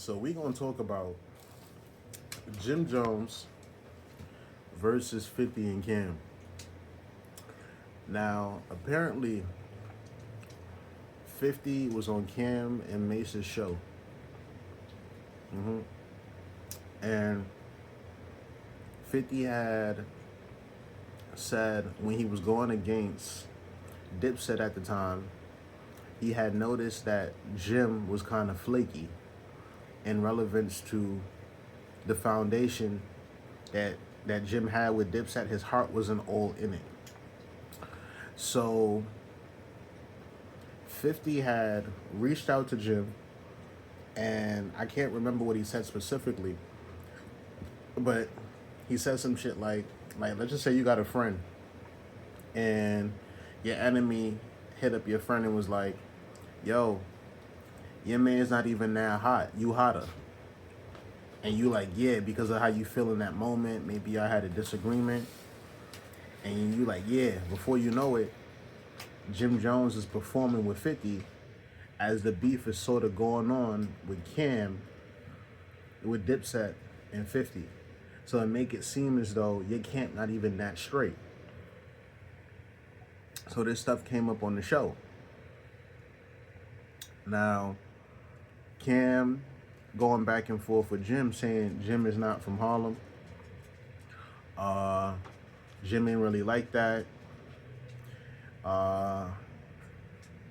So we're gonna talk about Jim Jones versus 50 and Cam. Now, apparently, 50 was on Cam and Mace's show, and 50 had said when he was going against Dipset at the time, he had noticed that Jim was kind of flaky in relevance to the foundation that Jim had with Dipset. His heart wasn't all in it. So 50 had reached out to Jim, and I can't remember what he said specifically, but he said some shit like let's just say you got a friend, and your enemy hit up your friend and was like, "Yo, your man's not even that hot. You hotter." And you like, yeah, because of how you feel in that moment. Maybe I had a disagreement, and you like, yeah. Before you know it, Jim Jones is performing with 50 as the beef is sort of going on with Cam, with Dipset and 50. So it make it seem as though your camp not even that straight. So this stuff came up on the show. Now, Cam going back and forth with Jim, saying Jim is not from Harlem. Jim ain't really like that.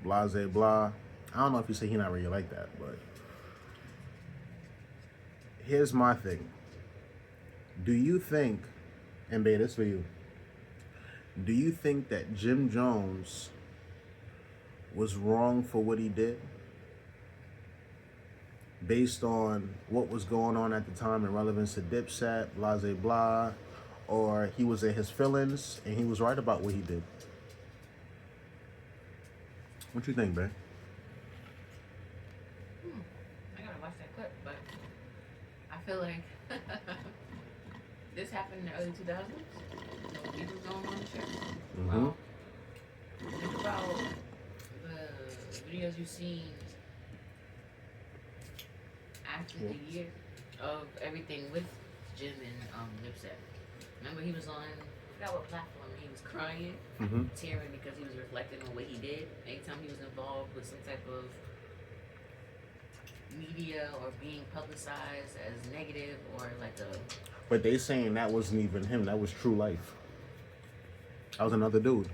Blase blah. I don't know if you say he not really like that, but here's my thing. Do you think, and babe, this for you, do you think that Jim Jones was wrong for what he did based on what was going on at the time in relevance to Dipset, blase blah, or he was in his feelings and he was right about what he did? What you think, babe? I gotta watch that clip, but I feel like this happened in the early 2000s. So he was going on the show. Well, think about the videos you've seen after the year of everything with Jim and Dipset. Remember, he was on, I forgot what platform, he was crying, tearing because he was reflecting on what he did. Anytime he was involved with some type of media or being publicized as negative or like a... But they saying that wasn't even him, that was True Life. That was another dude.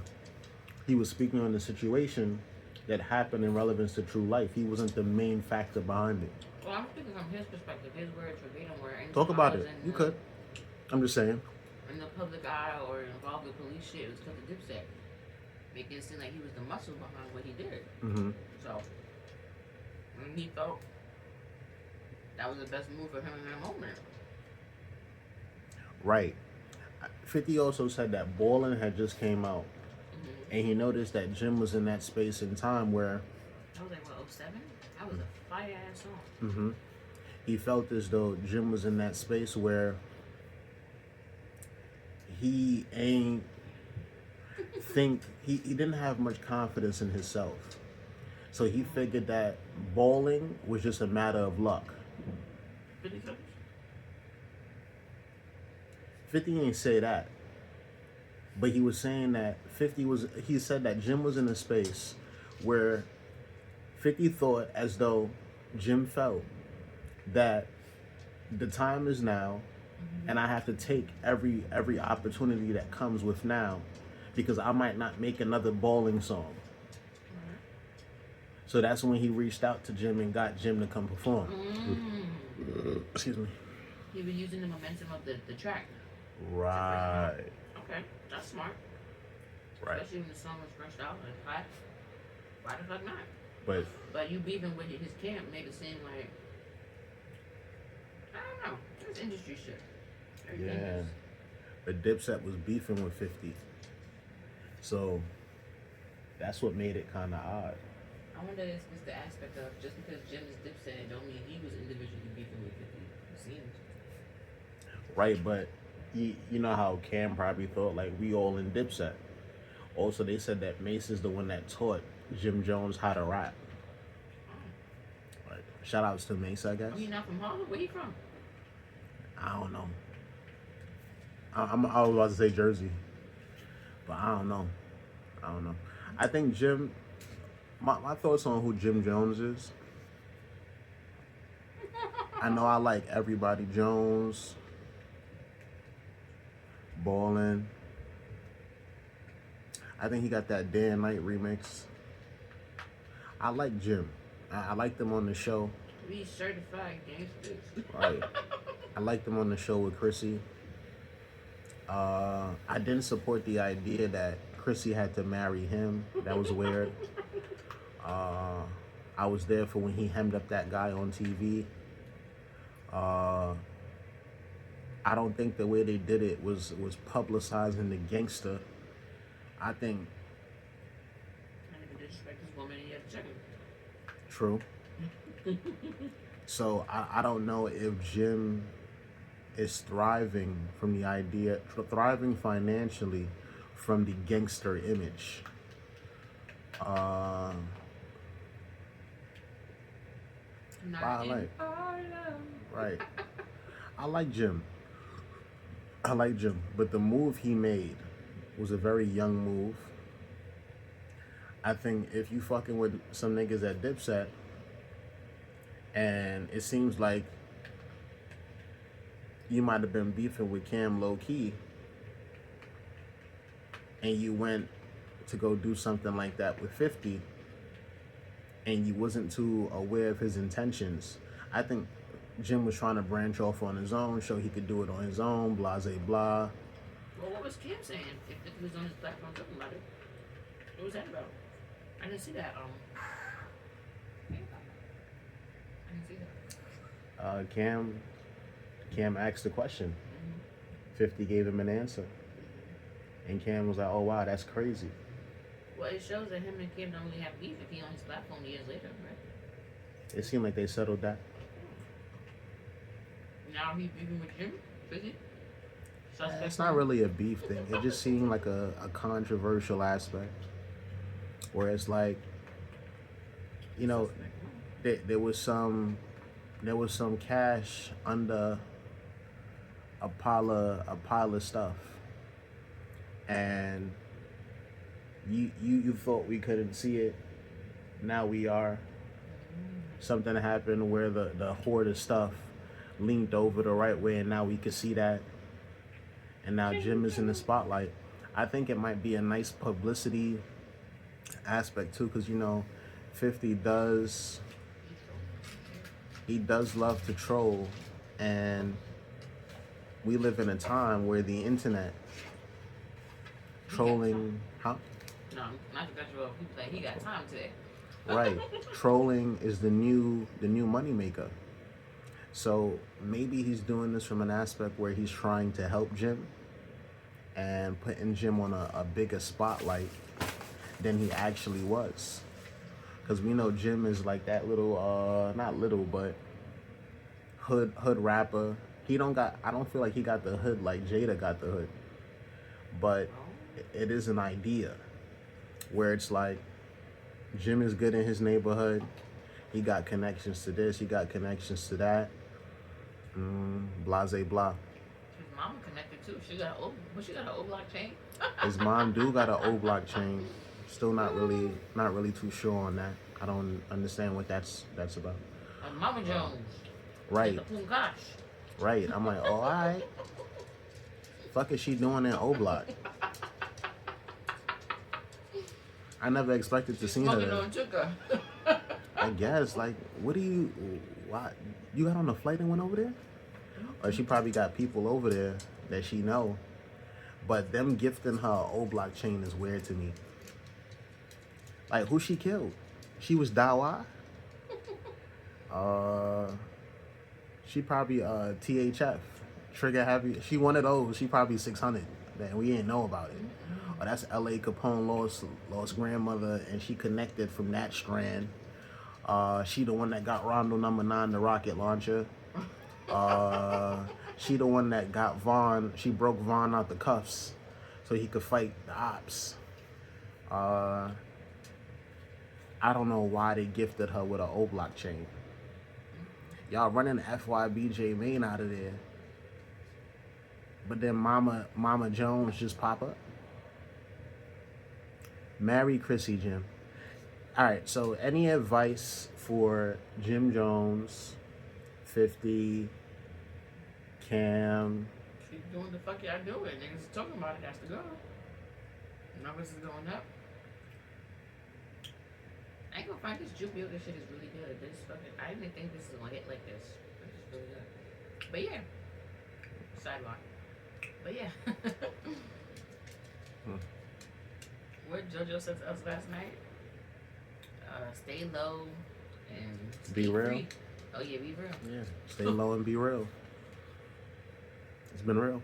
He was speaking on the situation that happened in relevance to True Life. He wasn't the main factor behind it. Well, I'm speaking from his perspective. His words verbatim were... Talk about it. You could. I'm just saying. In the public eye or involved with police shit, it was because of Dipset. Making it seem like he was the muscle behind what he did. So, when he felt that was the best move for him in that moment. Right. 50 also said that Ballin' had just came out. And he noticed that Jim was in that space in time where... That was like, what, 07? That was a fire-ass song. He felt as though Jim was in that space where he ain't he didn't have much confidence in himself. So he figured that bowling was just a matter of luck. 50 seconds? 50 ain't say that. But he was saying that he said that Jim was in a space where 50 thought as though Jim felt that the time is now, and I have to take every opportunity that comes with now, because I might not make another bowling song. So that's when he reached out to Jim and got Jim to come perform. Excuse me. He was using the momentum of the track. Right. Okay, that's smart. Right. Especially when the song was fresh out and hot. Why the fuck not? But you beefing with his camp made it seem like, I don't know, it's industry shit. Everything yeah. is. But Dipset was beefing with 50. So that's what made it kind of odd. I wonder if it's the aspect of just because Jim is Dipset, it don't mean he was individually beefing with 50. It seems. Right, but you know how Cam probably thought like we all in Dipset. Also, they said that Mace is the one that taught Jim Jones how to rap. Right. Shout outs to Mace, I guess. Oh, he not from Harlem? Where he from? I don't know. I was about to say Jersey, but I don't know. I don't know. I think Jim. My thoughts on who Jim Jones is. I know I like Everybody Jones, Ballin'. I think he got that Day and Night remix. I like Jim. I liked him on the show. We certified gangsters. Right. I liked him on the show with Chrissy. I didn't support the idea that Chrissy had to marry him. That was weird. I was there for when he hemmed up that guy on TV. I don't think the way they did it was publicizing the gangster. I think I didn't disrespect this woman. He had to check him. true. So I don't know if Jim is thriving from the idea, thriving financially from the gangster image. Not I in like. Harlem. Right. I like Jim. I like Jim. But the move he made was a very young move. I think if you fucking with some niggas at Dipset, and it seems like you might have been beefing with Cam low key, and you went to go do something like that with 50, and you wasn't too aware of his intentions. I think Jim was trying to branch off on his own, show he could do it on his own, blah, blah. Well, what was Kim saying? If he was on his platform talking about it, what was that about? I didn't see that. I didn't see that. Cam asked the question. 50 gave him an answer. And Cam was like, oh, wow, that's crazy. Well, it shows that him and Kim don't really have beef if he on his platform years later, right? It seemed like they settled that. Now he's beefing with Jim? Is he? It's not really a beef thing. It just seemed like a controversial aspect. Where it's like, you know, there was some cash under a pile of stuff. And you thought we couldn't see it. Now we are. Something happened where the hoard of stuff leaned over the right way, and now we could see that. And now Jim is in the spotlight. I think it might be a nice publicity aspect too, because 50 does love to troll, and we live in a time where the internet trolling, huh? No, not to cut you off. People like he got time today. Right, trolling is the new moneymaker. So maybe he's doing this from an aspect where he's trying to help Jim and putting Jim on a bigger spotlight than he actually was. Because we know Jim is like that little, not little, but hood rapper. I don't feel like he got the hood like Jada got the hood. But it is an idea where it's like Jim is good in his neighborhood. He got connections to this, he got connections to that. Blase blah. His mama connected too. She got an O block chain. His mom do got an O block chain. Still not really too sure on that. I don't understand what that's about. Mama Jones. Right. The Pungash. Right. I'm like, oh, all right. Fuck is she doing in O block? I never expected to see her. I guess, like, why? You got on a flight and went over there? Or she probably got people over there that she know. But them gifting her O block chain is weird to me. Like, who she killed? She was Dawa? She probably THF. Trigger happy. She one of those. She probably 600. That we ain't know about it. Or that's L.A. Capone lost grandmother, and she connected from that strand. She the one that got Rondo number 9, the rocket launcher. She the one that got Vaughn. She broke Vaughn out the cuffs so he could fight the ops. I don't know why they gifted her with an O block chain. Y'all running FYBJ Main out of there. But then Mama Jones just pop up. Marry Chrissy, Jim. All right, so any advice for Jim Jones, 50, Cam? Keep doing the fuck y'all doing. Niggas talking about it has to go. Numbers is going up. I ain't gonna find this Juke Builder shit is really good. This fucking, I didn't think this is gonna hit like this. This is really good. But yeah. Sidebar. But yeah. What JoJo said to us last night? Stay low and Be real. Free. Oh yeah, be real. Yeah, stay low and be real. It's been real.